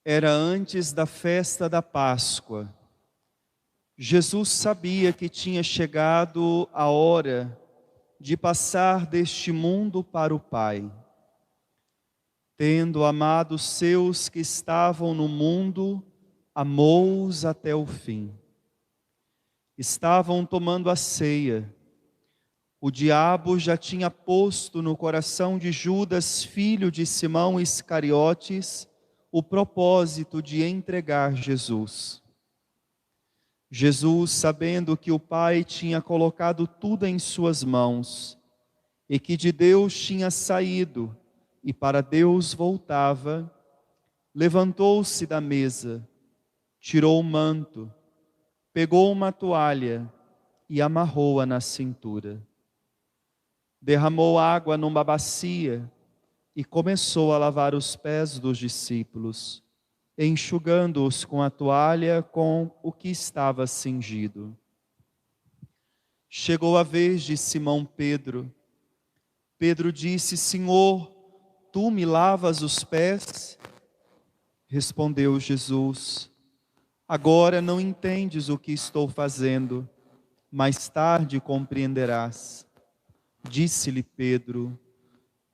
Era antes da festa da Páscoa. Jesus sabia que tinha chegado a hora de passar deste mundo para o Pai. Tendo amado os seus que estavam no mundo, amou-os até o fim. Estavam tomando a ceia. O diabo já tinha posto no coração de Judas, filho de Simão Iscariotes, o propósito de entregar Jesus. Jesus, sabendo que o Pai tinha colocado tudo em suas mãos, e que de Deus tinha saído, e para Deus voltava, levantou-se da mesa, tirou o manto, pegou uma toalha e amarrou-a na cintura. Derramou água numa bacia e começou a lavar os pés dos discípulos, enxugando-os com a toalha com o que estava cingido. Chegou a vez de Simão Pedro. Pedro disse: Senhor, tu me lavas os pés? Respondeu Jesus: agora não entendes o que estou fazendo, mais tarde compreenderás. Disse-lhe Pedro: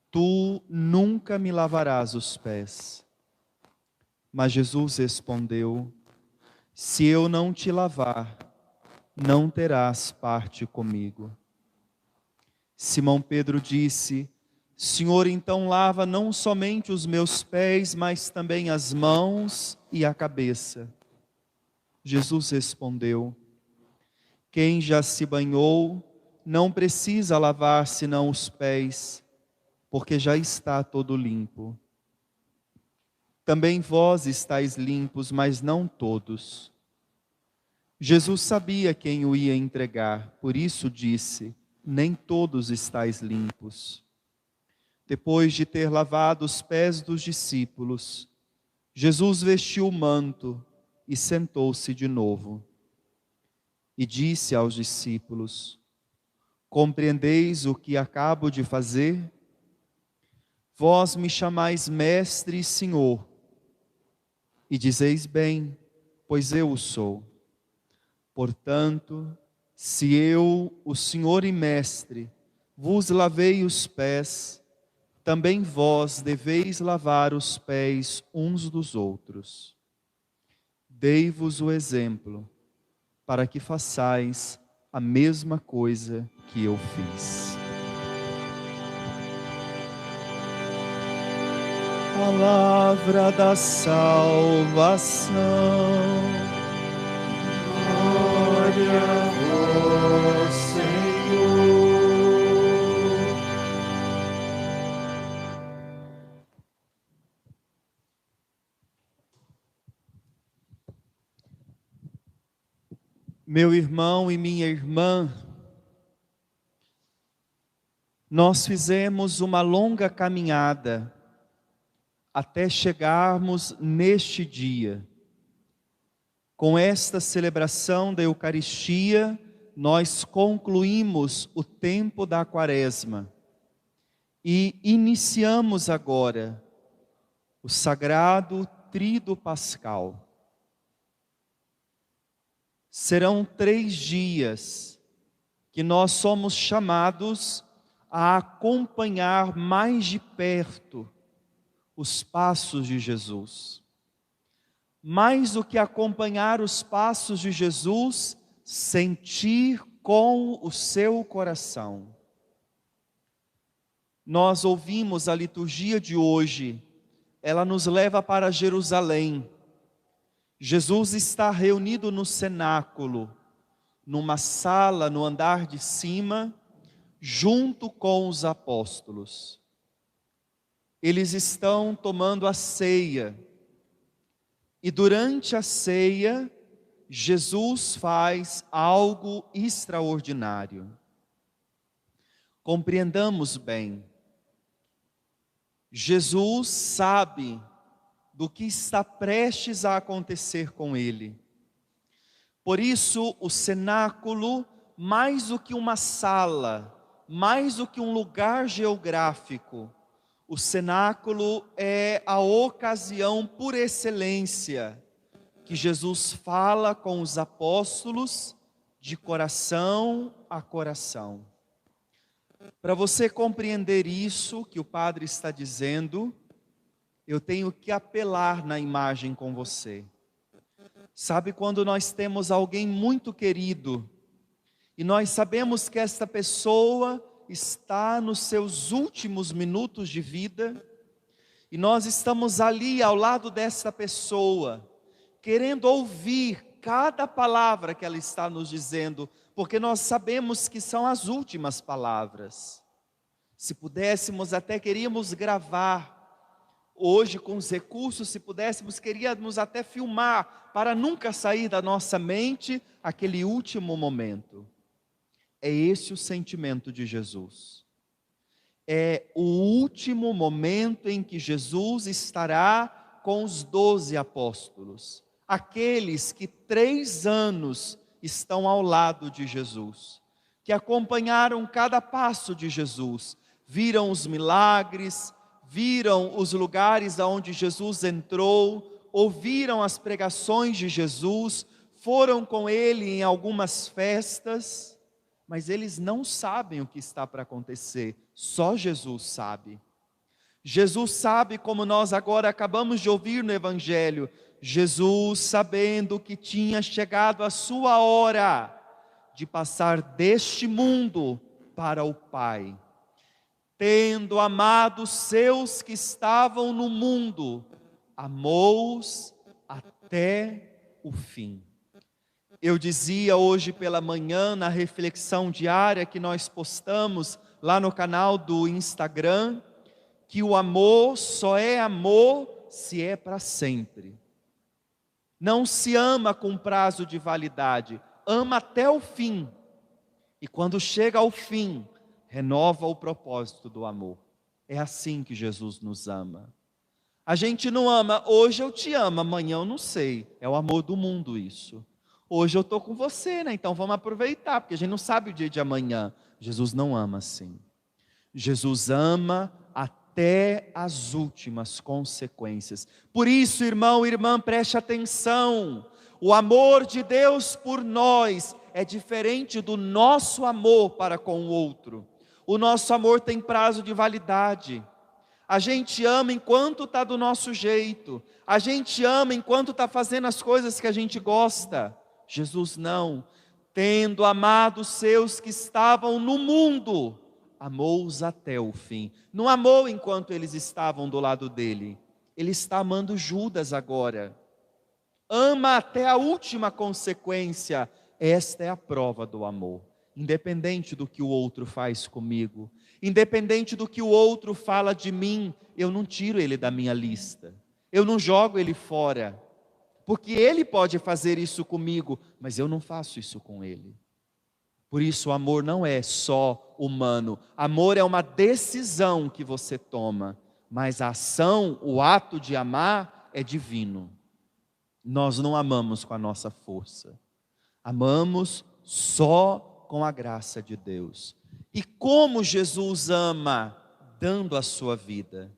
tu nunca me lavarás os pés. Mas Jesus respondeu: se eu não te lavar, não terás parte comigo. Simão Pedro disse: Senhor, então lava não somente os meus pés, mas também as mãos e a cabeça. Jesus respondeu: quem já se banhou não precisa lavar senão os pés, porque já está todo limpo. Também vós estáis limpos, mas não todos. Jesus sabia quem o ia entregar, por isso disse: nem todos estáis limpos. Depois de ter lavado os pés dos discípulos, Jesus vestiu o manto e sentou-se de novo. E disse aos discípulos: compreendeis o que acabo de fazer? Vós me chamais mestre e senhor, e dizeis bem, pois eu o sou. Portanto, se eu, o Senhor e Mestre, vos lavei os pés, também vós deveis lavar os pés uns dos outros. Dei-vos o exemplo, para que façais a mesma coisa que eu fiz. Palavra da salvação. Glória a vós, Senhor. Meu irmão e minha irmã, nós fizemos uma longa caminhada até chegarmos neste dia. Com esta celebração da Eucaristia, nós concluímos o tempo da Quaresma e iniciamos agora o sagrado Tríduo Pascal. Serão 3 dias que nós somos chamados a acompanhar mais de perto os passos de Jesus. Mais do que acompanhar os passos de Jesus, sentir com o seu coração. Nós ouvimos a liturgia de hoje, ela nos leva para Jerusalém. Jesus está reunido no cenáculo, numa sala no andar de cima, junto com os apóstolos. Eles estão tomando a ceia. E durante a ceia, Jesus faz algo extraordinário. Compreendamos bem. Jesus sabe do que está prestes a acontecer com ele. Por isso, o cenáculo, mais do que uma sala, mais do que um lugar geográfico, O cenáculo é a ocasião por excelência que Jesus fala com os apóstolos de coração a coração. Para você compreender isso que o padre está dizendo, eu tenho que apelar na imagem com você. Sabe quando nós temos alguém muito querido e nós sabemos que esta pessoa está nos seus últimos minutos de vida e nós estamos ali ao lado desta pessoa, querendo ouvir cada palavra que ela está nos dizendo, porque nós sabemos que são as últimas palavras. Se pudéssemos, até queríamos gravar. Hoje, com os recursos, se pudéssemos, queríamos até filmar, para nunca sair da nossa mente aquele último momento. É esse o sentimento de Jesus. É o último momento em que Jesus estará com os 12 apóstolos. Aqueles que 3 anos estão ao lado de Jesus. Que acompanharam cada passo de Jesus. Viram os milagres, viram os lugares aonde Jesus entrou, ouviram as pregações de Jesus, foram com ele em algumas festas, mas eles não sabem o que está para acontecer, só Jesus sabe. Jesus sabe, como nós agora acabamos de ouvir no Evangelho, Jesus sabendo que tinha chegado a sua hora de passar deste mundo para o Pai. Tendo amado os seus que estavam no mundo, amou-os até o fim. Eu dizia hoje pela manhã, na reflexão diária que nós postamos lá no canal do Instagram, que o amor só é amor se é para sempre. Não se ama com prazo de validade, ama até o fim. E quando chega ao fim, renova o propósito do amor. É assim que Jesus nos ama. A gente não ama, hoje eu te amo, amanhã eu não sei. É o amor do mundo isso. Hoje eu estou com você, né? Então vamos aproveitar, porque a gente não sabe o dia de amanhã. Jesus não ama assim. Jesus ama até as últimas consequências. Por isso, irmão, irmã, preste atenção. O amor de Deus por nós é diferente do nosso amor para com o outro. O nosso amor tem prazo de validade. A gente ama enquanto está do nosso jeito. A gente ama enquanto está fazendo as coisas que a gente gosta. Jesus não. Tendo amado os seus que estavam no mundo, amou-os até o fim. Não amou enquanto eles estavam do lado dele. Ele está amando Judas agora. Ama até a última consequência. Esta é a prova do amor. Independente do que o outro faz comigo, independente do que o outro fala de mim, eu não tiro ele da minha lista. Eu não jogo ele fora. Porque ele pode fazer isso comigo, mas eu não faço isso com ele. Por isso o amor não é só humano. Amor é uma decisão que você toma. Mas a ação, o ato de amar é divino. Nós não amamos com a nossa força. Amamos só com a graça de Deus. E como Jesus ama? Dando a sua vida.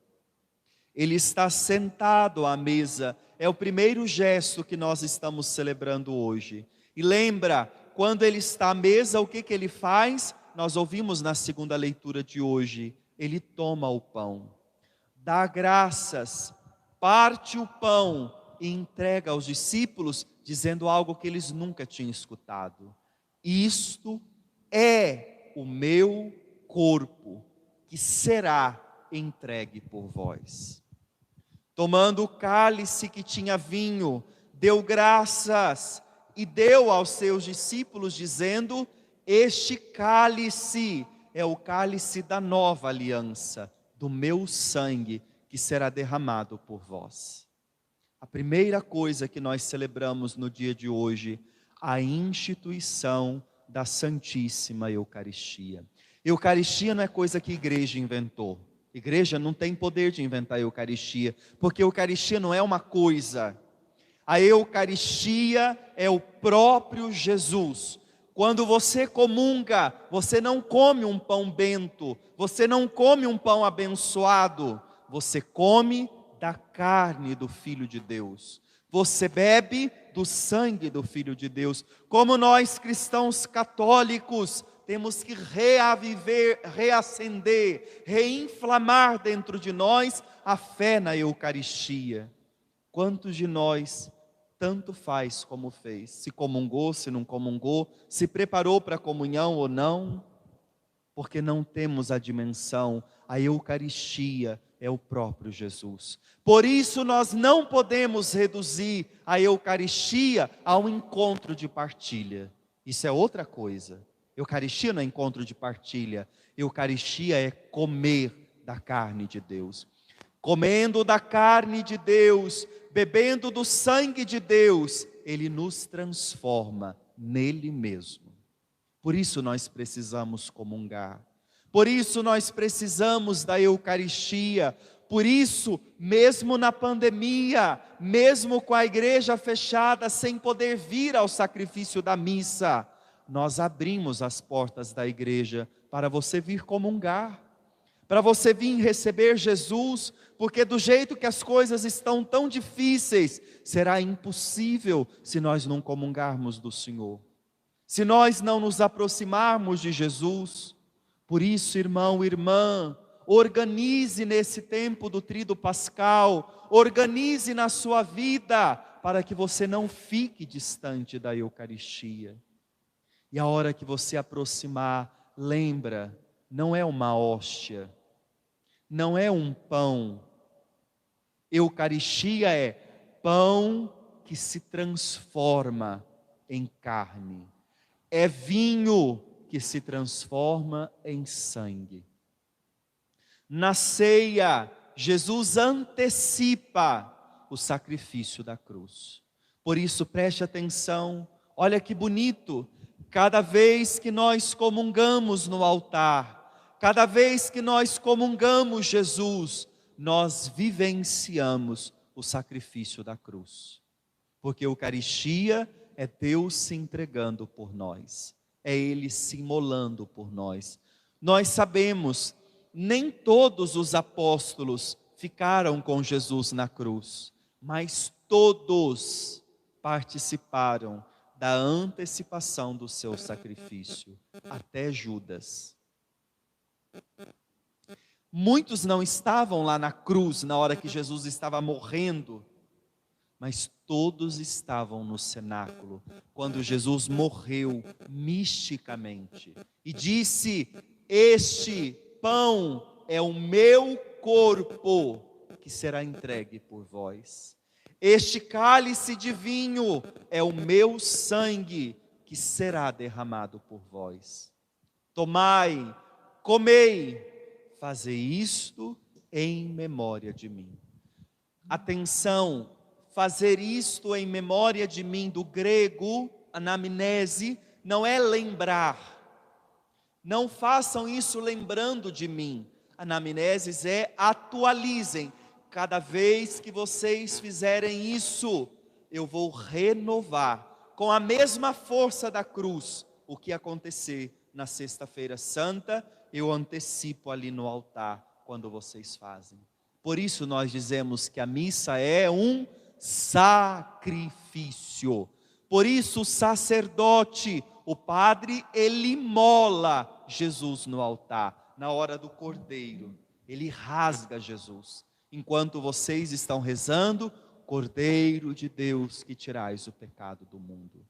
Ele está sentado à mesa. É o primeiro gesto que nós estamos celebrando hoje. E lembra, quando ele está à mesa, o que ele faz? Nós ouvimos na segunda leitura de hoje. Ele toma o pão, dá graças, parte o pão e entrega aos discípulos, dizendo algo que eles nunca tinham escutado. Isto é o meu corpo, que será entregue por vós. Tomando o cálice que tinha vinho, deu graças e deu aos seus discípulos, dizendo: este cálice é o cálice da nova aliança, do meu sangue, que será derramado por vós. A primeira coisa que nós celebramos no dia de hoje, a instituição da Santíssima Eucaristia. Eucaristia não é coisa que a igreja inventou. Igreja não tem poder de inventar a Eucaristia, porque a Eucaristia não é uma coisa. A Eucaristia é o próprio Jesus, Quando você comunga, você não come um pão bento, você não come um pão abençoado, você come da carne do Filho de Deus. Você bebe do sangue do Filho de Deus. Como nós cristãos católicos temos que reaviver, reacender, reinflamar dentro de nós a fé na Eucaristia. Quantos de nós tanto faz como fez? Se comungou, se não comungou, se preparou para a comunhão ou não? Porque não temos a dimensão, a Eucaristia é o próprio Jesus. Por isso nós não podemos reduzir a Eucaristia a um encontro de partilha. Isso é outra coisa. Eucaristia não é encontro de partilha. Eucaristia é comer da carne de Deus. Comendo da carne de Deus, bebendo do sangue de Deus, Ele nos transforma nele mesmo. Por isso nós precisamos comungar. Por isso nós precisamos da Eucaristia. Por isso, mesmo na pandemia, mesmo com a igreja fechada, sem poder vir ao sacrifício da missa, nós abrimos as portas da igreja para você vir comungar, para você vir receber Jesus, porque do jeito que as coisas estão tão difíceis, será impossível se nós não comungarmos do Senhor, se nós não nos aproximarmos de Jesus. Por isso, irmão, irmã, organize nesse tempo do Tríduo Pascal, organize na sua vida, para que você não fique distante da Eucaristia. E a hora que você aproximar, lembra, não é uma hóstia, não é um pão. Eucaristia é pão que se transforma em carne, é vinho que se transforma em sangue. Na ceia, Jesus antecipa o sacrifício da cruz. Por isso, preste atenção, olha que bonito. Cada vez que nós comungamos no altar, cada vez que nós comungamos Jesus, nós vivenciamos o sacrifício da cruz. Porque a Eucaristia é Deus se entregando por nós, é Ele se imolando por nós. Nós sabemos, nem todos os apóstolos ficaram com Jesus na cruz, mas todos participaram da antecipação do seu sacrifício, até Judas. Muitos não estavam lá na cruz na hora que Jesus estava morrendo, mas todos estavam no cenáculo, quando Jesus morreu misticamente, e disse: este pão é o meu corpo, que será entregue por vós. Este cálice de vinho é o meu sangue, que será derramado por vós. Tomai, comei, fazei isto em memória de mim. Atenção, fazer isto em memória de mim, do grego, anamnese, não é lembrar. Não façam isso lembrando de mim. Anamneses é atualizem. Cada vez que vocês fizerem isso, eu vou renovar, com a mesma força da cruz, o que acontecer na Sexta-feira Santa, eu antecipo ali no altar, quando vocês fazem. Por isso nós dizemos que a missa é um sacrifício. Por isso o sacerdote, o padre, ele imola Jesus no altar, na hora do cordeiro, ele rasga Jesus. Enquanto vocês estão rezando, Cordeiro de Deus que tirais o pecado do mundo.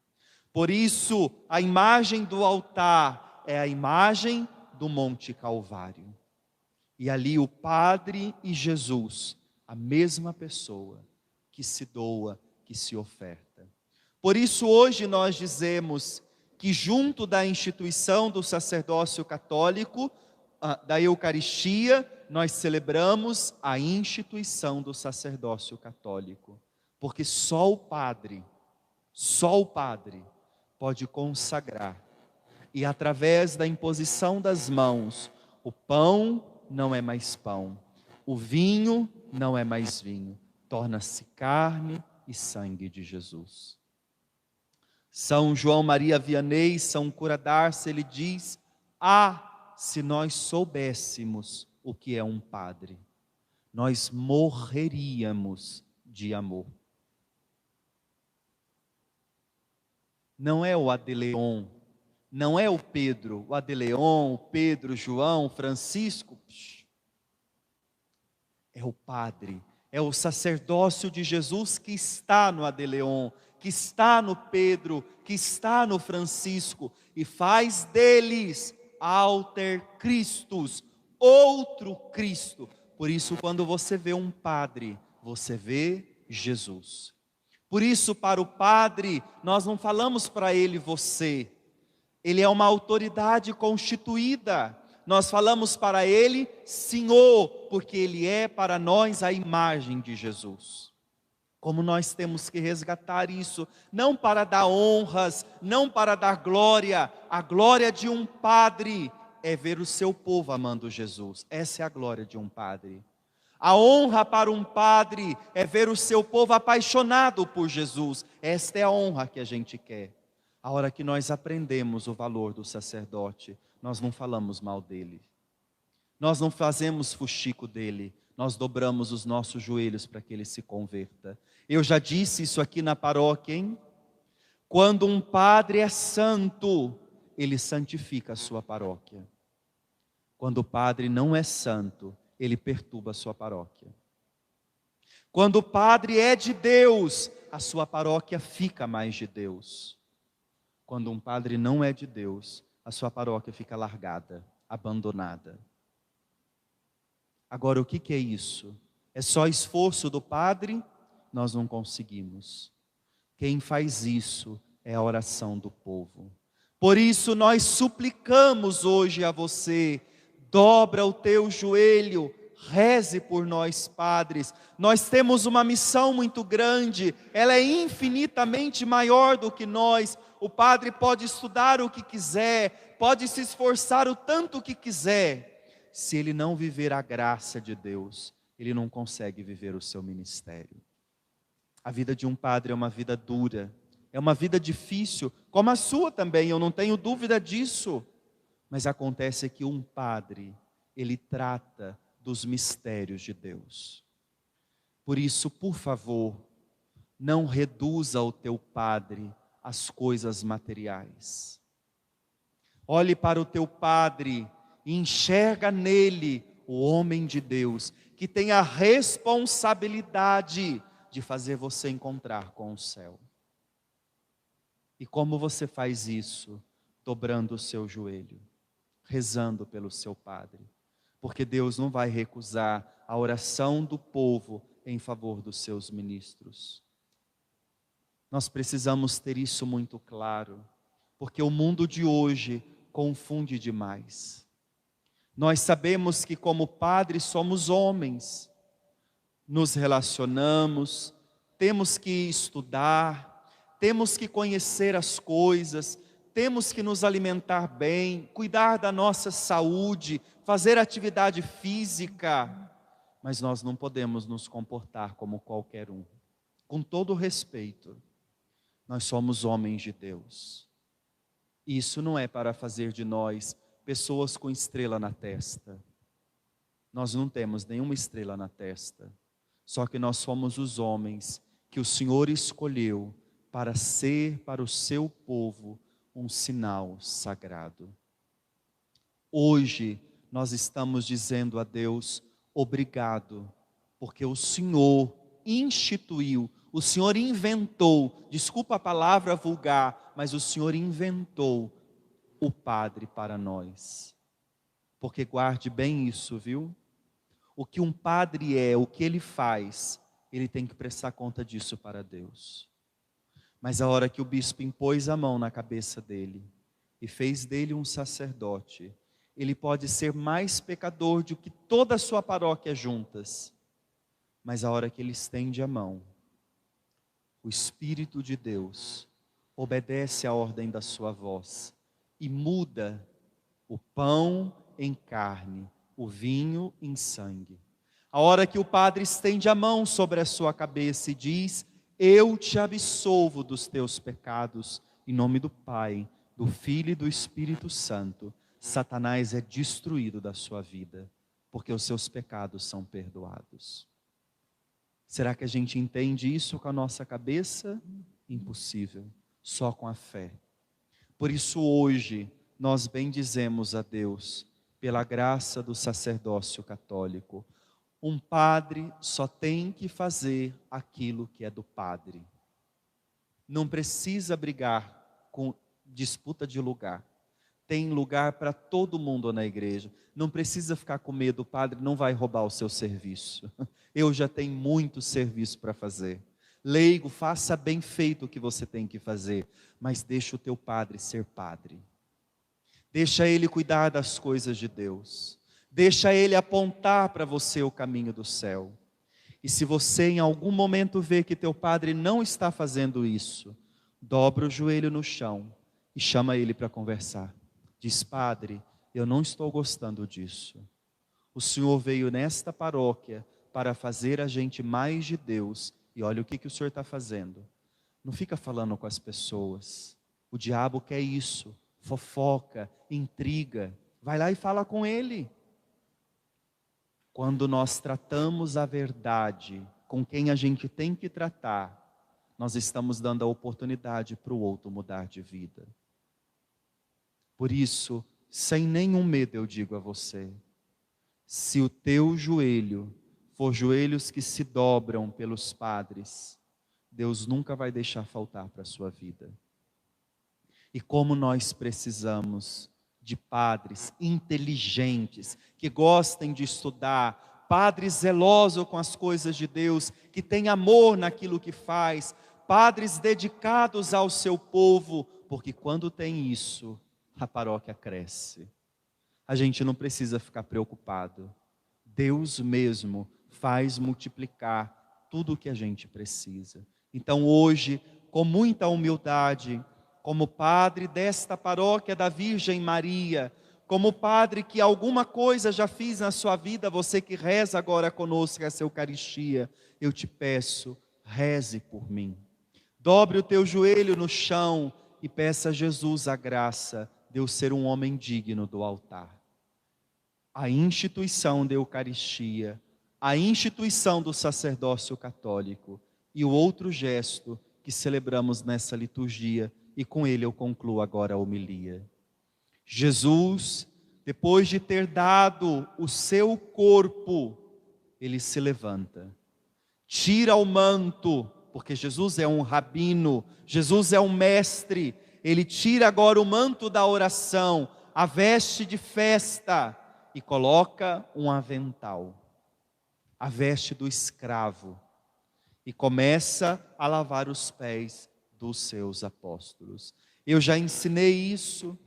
Por isso, a imagem do altar é a imagem do Monte Calvário. E ali o Padre e Jesus, a mesma pessoa que se doa, que se oferta. Por isso hoje nós dizemos que junto da instituição do sacerdócio católico, da Eucaristia, nós celebramos a instituição do sacerdócio católico, porque só o padre pode consagrar, e através da imposição das mãos, o pão não é mais pão, o vinho não é mais vinho, torna-se carne e sangue de Jesus. São João Maria Vianney, São Cura d'Ars, ele diz: se nós soubéssemos o que é um padre, nós morreríamos de amor. Não é o Adeleon, não é o Pedro, o Adeleon, o Pedro, João, Francisco. É o padre, é o sacerdócio de Jesus que está no Adeleon, que está no Pedro, que está no Francisco, e faz deles alter Christus, outro Cristo. Por isso, quando você vê um padre, você vê Jesus. Por isso, para o padre, nós não falamos para ele você. Ele é uma autoridade constituída. Nós falamos para ele Senhor, porque ele é para nós a imagem de Jesus. Como nós temos que resgatar isso, não para dar honras, não para dar glória. A glória de um padre é ver o seu povo amando Jesus. Essa é a glória de um padre. A honra para um padre é ver o seu povo apaixonado por Jesus. Esta é a honra que a gente quer. A hora que nós aprendemos o valor do sacerdote, nós não falamos mal dele. Nós não fazemos fuxico dele. Nós dobramos os nossos joelhos para que ele se converta. Eu já disse isso aqui na paróquia, hein? Quando um padre é santo, ele santifica a sua paróquia. Quando o padre não é santo, ele perturba a sua paróquia. Quando o padre é de Deus, a sua paróquia fica mais de Deus. Quando um padre não é de Deus, a sua paróquia fica largada, abandonada. Agora, o que é isso? É só esforço do padre? Nós não conseguimos. Quem faz isso é a oração do povo. Por isso nós suplicamos hoje a você: dobra o teu joelho, reze por nós padres. Nós temos uma missão muito grande, ela é infinitamente maior do que nós. O padre pode estudar o que quiser, pode se esforçar o tanto que quiser. Se ele não viver a graça de Deus, ele não consegue viver o seu ministério. A vida de um padre é uma vida dura, é uma vida difícil, como a sua também, eu não tenho dúvida disso. Mas acontece que um padre, ele trata dos mistérios de Deus. Por isso, por favor, não reduza o teu padre às coisas materiais. Olhe para o teu padre e enxerga nele o homem de Deus, que tem a responsabilidade de fazer você encontrar com o céu. E como você faz isso? Dobrando o seu joelho, rezando pelo seu padre, porque Deus não vai recusar a oração do povo em favor dos seus ministros. Nós precisamos ter isso muito claro, porque o mundo de hoje confunde demais. Nós sabemos que como padres somos homens, nos relacionamos, temos que estudar, temos que conhecer as coisas, temos que nos alimentar bem, cuidar da nossa saúde, fazer atividade física, mas nós não podemos nos comportar como qualquer um. Com todo respeito, nós somos homens de Deus. Isso não é para fazer de nós pessoas com estrela na testa. Nós não temos nenhuma estrela na testa. Só que nós somos os homens que o Senhor escolheu para ser para o seu povo um sinal sagrado. Hoje nós estamos dizendo a Deus obrigado, porque o Senhor instituiu, o Senhor inventou, desculpa a palavra vulgar, mas o Senhor inventou o padre para nós. Porque guarde bem isso, viu? O que um padre é, o que ele faz, ele tem que prestar conta disso para Deus. Mas a hora que o bispo impôs a mão na cabeça dele e fez dele um sacerdote, ele pode ser mais pecador do que toda a sua paróquia juntas. Mas a hora que ele estende a mão, o Espírito de Deus obedece à ordem da sua voz e muda o pão em carne, o vinho em sangue. A hora que o padre estende a mão sobre a sua cabeça e diz: eu te absolvo dos teus pecados, Em nome do Pai, do Filho e do Espírito Santo, Satanás é destruído da sua vida, porque os seus pecados são perdoados. Será que a gente entende isso com a nossa cabeça? Impossível, só com a fé. Por isso hoje nós bendizemos a Deus pela graça do sacerdócio católico. Um padre só tem que fazer aquilo que é do padre. Não precisa brigar com disputa de lugar. Tem lugar para todo mundo na igreja. Não precisa ficar com medo, o padre não vai roubar o seu serviço. Eu já tenho muito serviço para fazer. Leigo, faça bem feito o que você tem que fazer, mas deixa o teu padre ser padre. Deixa ele cuidar das coisas de Deus. Deixa ele apontar para você o caminho do céu. E se você em algum momento vê que teu padre não está fazendo isso, dobra o joelho no chão e chama ele para conversar. Diz: padre, eu não estou gostando disso. O Senhor veio nesta paróquia para fazer a gente mais de Deus. E olha o que o Senhor está fazendo. Não fica falando com as pessoas. O diabo quer isso. Fofoca, intriga. Vai lá e fala com ele. Quando nós tratamos a verdade com quem a gente tem que tratar, nós estamos dando a oportunidade para o outro mudar de vida. Por isso, sem nenhum medo eu digo a você, se o teu joelho for joelhos que se dobram pelos padres, Deus nunca vai deixar faltar para a sua vida. E como nós precisamos de padres inteligentes, que gostem de estudar, padres zelosos com as coisas de Deus, que têm amor naquilo que faz, padres dedicados ao seu povo, porque quando tem isso, a paróquia cresce. A gente não precisa ficar preocupado. Deus mesmo faz multiplicar tudo o que a gente precisa. Então hoje, com muita humildade, como padre desta paróquia da Virgem Maria, como padre que alguma coisa já fiz na sua vida, você que reza agora conosco essa Eucaristia, eu te peço, reze por mim. Dobre o teu joelho no chão e peça a Jesus a graça de eu ser um homem digno do altar. A instituição da Eucaristia, a instituição do sacerdócio católico e o outro gesto que celebramos nessa liturgia, e com ele eu concluo agora a homilia. Jesus, depois de ter dado o seu corpo, ele se levanta, tira o manto, porque Jesus é um rabino, Jesus é um mestre, ele tira agora o manto da oração, a veste de festa, e coloca um avental, a veste do escravo, e começa a lavar os pés dos seus apóstolos. Eu já ensinei isso,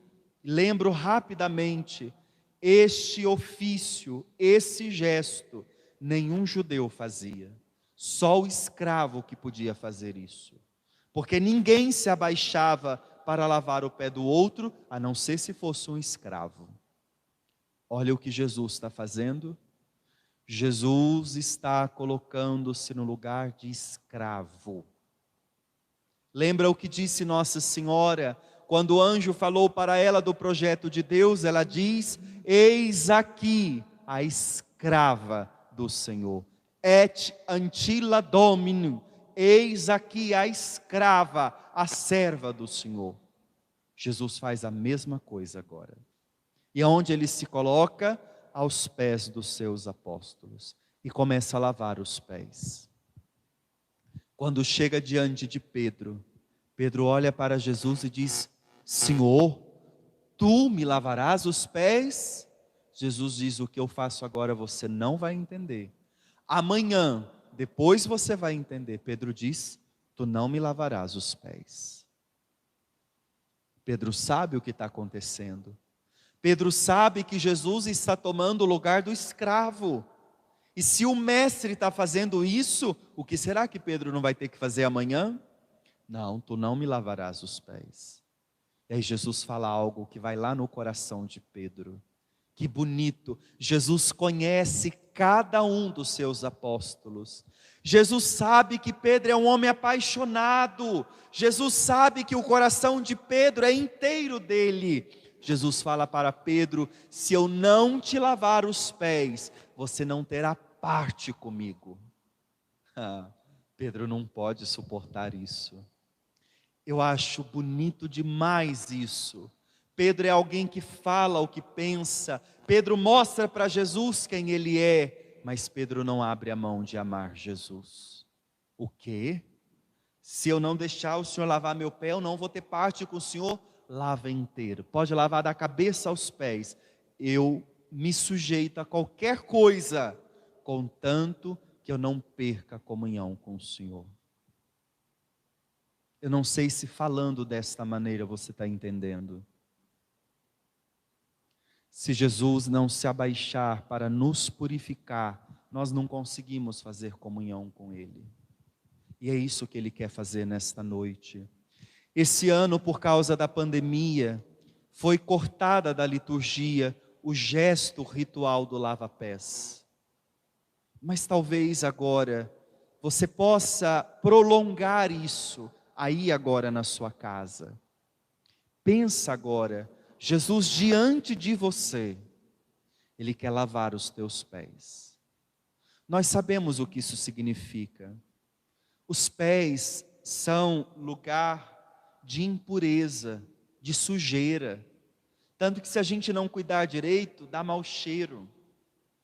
lembro rapidamente, este ofício, esse gesto, nenhum judeu fazia, só o escravo que podia fazer isso, porque ninguém se abaixava para lavar o pé do outro, a não ser se fosse um escravo. Olha o que Jesus está fazendo. Jesus está colocando-se no lugar de escravo. Lembra o que disse Nossa Senhora, quando o anjo falou para ela do projeto de Deus, ela diz: eis aqui a escrava do Senhor. Et antilla Domini, eis aqui a escrava, a serva do Senhor. Jesus faz a mesma coisa agora. E aonde ele se coloca? Aos pés dos seus apóstolos. E começa a lavar os pés. Quando chega diante de Pedro, Pedro olha para Jesus e diz: Senhor, tu me lavarás os pés? Jesus diz: o que eu faço agora você não vai entender. Amanhã, depois você vai entender. Pedro diz: tu não me lavarás os pés. Pedro sabe o que está acontecendo. Pedro sabe que Jesus está tomando o lugar do escravo. E se o mestre está fazendo isso, o que será que Pedro não vai ter que fazer amanhã? Não, tu não me lavarás os pés. E aí Jesus fala algo que vai lá no coração de Pedro. Que bonito, Jesus conhece cada um dos seus apóstolos. Jesus sabe que Pedro é um homem apaixonado. Jesus sabe que o coração de Pedro é inteiro dele. Jesus fala para Pedro: se eu não te lavar os pés, você não terá parte comigo. Pedro não pode suportar isso. Eu acho bonito demais isso. Pedro é alguém que fala o que pensa. Pedro mostra para Jesus quem ele é. Mas Pedro não abre a mão de amar Jesus. O quê? Se eu não deixar o Senhor lavar meu pé, eu não vou ter parte com o Senhor. Lava inteiro. Pode lavar da cabeça aos pés. Eu me sujeito a qualquer coisa, contanto que eu não perca a comunhão com o Senhor. Eu não sei se falando desta maneira você está entendendo. Se Jesus não se abaixar para nos purificar, nós não conseguimos fazer comunhão com Ele. E é isso que Ele quer fazer nesta noite. Esse ano, por causa da pandemia, foi cortada da liturgia o gesto ritual do lava-pés. Mas talvez agora você possa prolongar isso aí agora na sua casa. Pensa agora, Jesus diante de você, Ele quer lavar os teus pés. Nós sabemos o que isso significa. Os pés são lugar de impureza, de sujeira. Tanto que se a gente não cuidar direito, dá mau cheiro.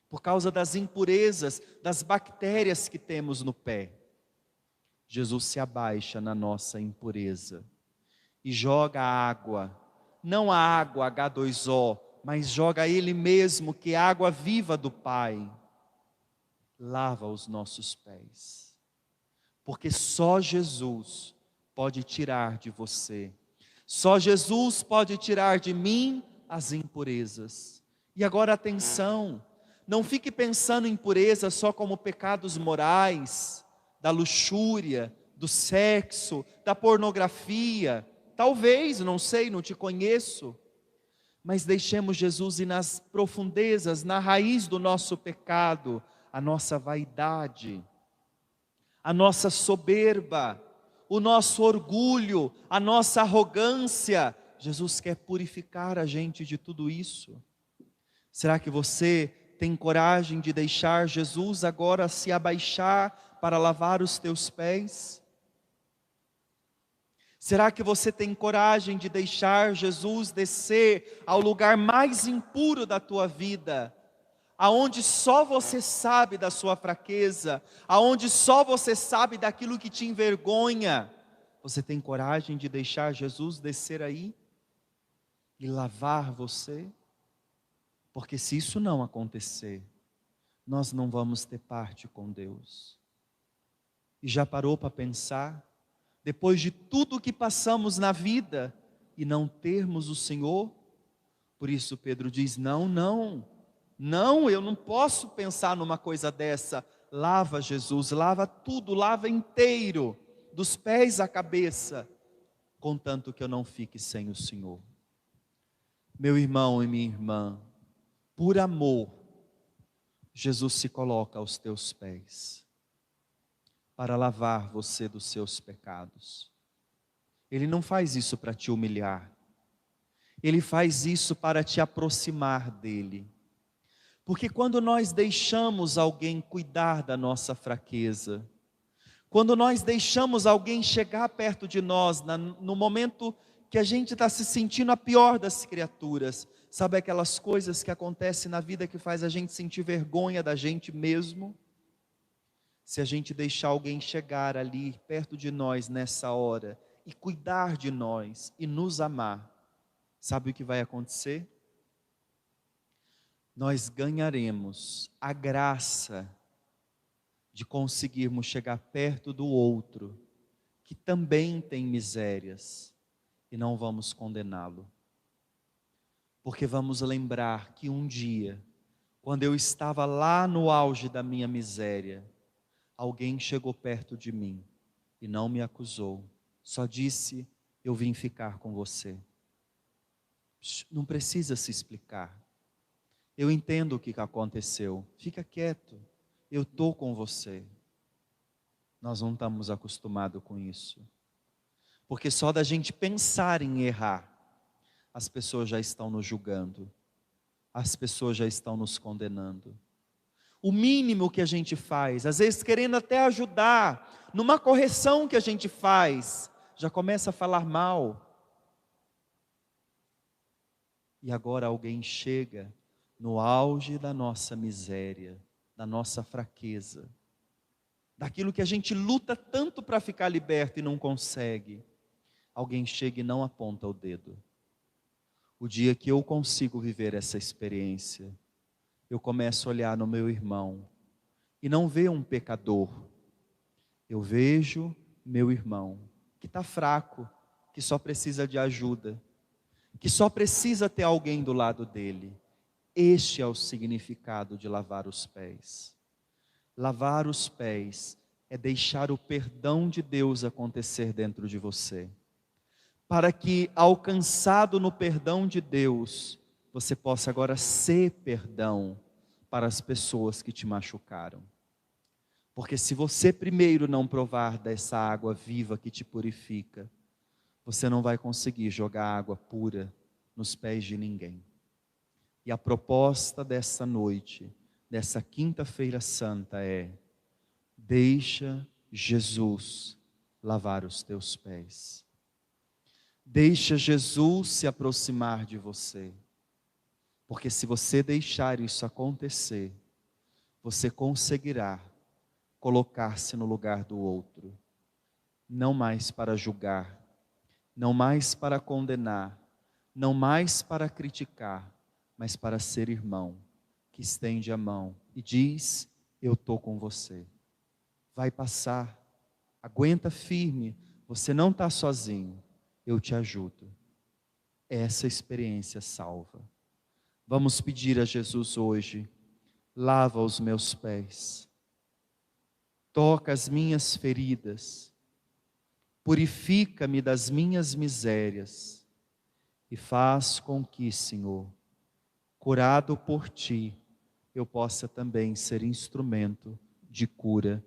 Por causa das impurezas, das bactérias que temos no pé. Jesus se abaixa na nossa impureza e joga a água, não a água H2O, mas joga Ele mesmo, que é a água viva do Pai. Lava os nossos pés, porque só Jesus pode tirar de você, só Jesus pode tirar de mim as impurezas. E agora atenção, não fique pensando em impureza só como pecados morais, da luxúria, do sexo, da pornografia. Talvez, não sei, não te conheço, mas deixemos Jesus ir nas profundezas, na raiz do nosso pecado, a nossa vaidade, a nossa soberba, o nosso orgulho, a nossa arrogância. Jesus quer purificar a gente de tudo isso. Será que você tem coragem de deixar Jesus agora se abaixar para lavar os teus pés? Será que você tem coragem de deixar Jesus descer ao lugar mais impuro da tua vida, aonde só você sabe da sua fraqueza, aonde só você sabe daquilo que te envergonha? Você tem coragem de deixar Jesus descer aí e lavar você? Porque se isso não acontecer, nós não vamos ter parte com Deus. E já parou para pensar? Depois de tudo que passamos na vida e não termos o Senhor, por isso Pedro diz: não, eu não posso pensar numa coisa dessa. Lava Jesus, lava tudo, lava inteiro, dos pés à cabeça, contanto que eu não fique sem o Senhor. Meu irmão e minha irmã, por amor, Jesus se coloca aos teus pés, para lavar você dos seus pecados. Ele não faz isso para te humilhar. Ele faz isso para te aproximar dele. Porque quando nós deixamos alguém cuidar da nossa fraqueza, quando nós deixamos alguém chegar perto de nós, no momento que a gente está se sentindo a pior das criaturas, sabe aquelas coisas que acontecem na vida que faz a gente sentir vergonha da gente mesmo? Se a gente deixar alguém chegar ali perto de nós nessa hora e cuidar de nós e nos amar, sabe o que vai acontecer? Nós ganharemos a graça de conseguirmos chegar perto do outro, que também tem misérias, e não vamos condená-lo. Porque vamos lembrar que um dia, quando eu estava lá no auge da minha miséria, alguém chegou perto de mim e não me acusou, só disse: eu vim ficar com você. Não precisa se explicar. Eu entendo o que aconteceu. Fica quieto. Eu estou com você. Nós não estamos acostumados com isso. Porque só da gente pensar em errar, as pessoas já estão nos julgando. As pessoas já estão nos condenando. O mínimo que a gente faz, às vezes querendo até ajudar, numa correção que a gente faz, já começa a falar mal. E agora alguém chega no auge da nossa miséria, da nossa fraqueza, daquilo que a gente luta tanto para ficar liberto e não consegue. Alguém chega e não aponta o dedo. O dia que eu consigo viver essa experiência, eu começo a olhar no meu irmão e não ver um pecador. Eu vejo meu irmão que está fraco, que só precisa de ajuda, que só precisa ter alguém do lado dele. Este é o significado de lavar os pés. Lavar os pés é deixar o perdão de Deus acontecer dentro de você, para que, alcançado no perdão de Deus, você possa agora ser perdão para as pessoas que te machucaram. Porque se você primeiro não provar dessa água viva que te purifica, você não vai conseguir jogar água pura nos pés de ninguém. E a proposta dessa noite, dessa quinta-feira santa é: deixa Jesus lavar os teus pés. Deixa Jesus se aproximar de você. Porque se você deixar isso acontecer, você conseguirá colocar-se no lugar do outro. Não mais para julgar, não mais para condenar, não mais para criticar, mas para ser irmão, que estende a mão e diz: eu estou com você. Vai passar, aguenta firme, você não está sozinho, eu te ajudo. Essa experiência salva. Vamos pedir a Jesus hoje: lava os meus pés, toca as minhas feridas, purifica-me das minhas misérias e faz com que, Senhor, curado por Ti, eu possa também ser instrumento de cura